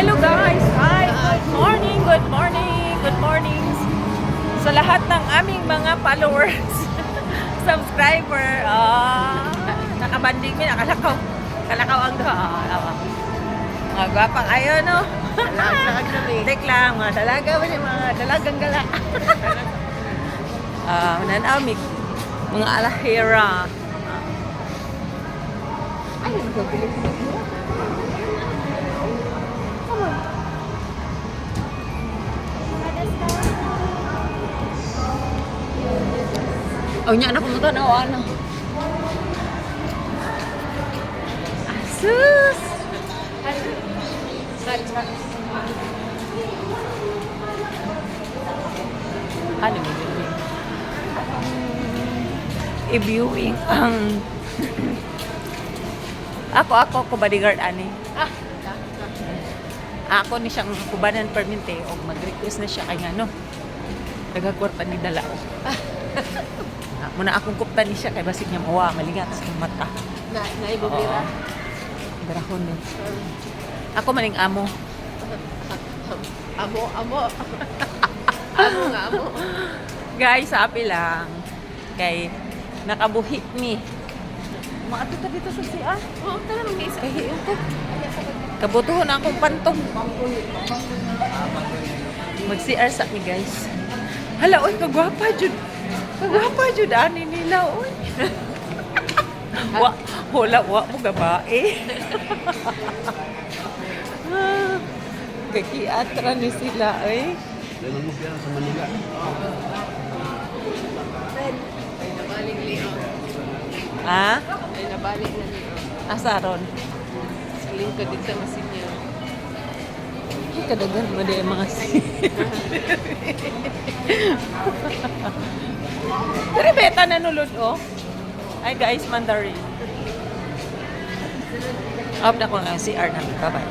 Hello guys! Hi! Good morning! Good morning! Good morning! Sa lahat ng aming mga followers, subscriber, nakabanding mi, nakalakaw. Kalakaw ang doha. Mga gwapa kayo, no? Tek lang, mga dalaga ba yung mga dalagang gala. Nanamig, mga alahera. Ay, ano ba Pilipinas mo? Oh, nya anak mo to na ano. Asus. Ano ba yun? I-viewing ang ako bodyguard ani. Ako ni siyang kubanan perminte o mag-request na siya kay ngano. Nagakwarta ni dala. Muna akong kuptan ni siya kay basig niya mawa malingat sa mata. Naibubira. Darahon ni. Ako maning amo. Amo. Amo nga amo. Guys, sabi lang kay nakabuhi mi. Maato ta dito sa siya. Oo, tara mga isa. Kahiyo ko. Kabutuhon na akong pantong. Mag-CR sa mi guys. Hala, oy, kagwapa jud. Kagwapa jud ani nila, oy. Wala mo gabae. Kakiatra ni sila, oy. Dalam mo pera sa Manila. Ay, nabalik Leo. Ha? Ay, nabalik na Leo. Asaron. Sa lingkod dito na sinyo. Ay, kadagan mo din mga Pero beta nanulod, oh. Ay, guys, Mandarin. Off na ko ng CR namin. Bye-bye.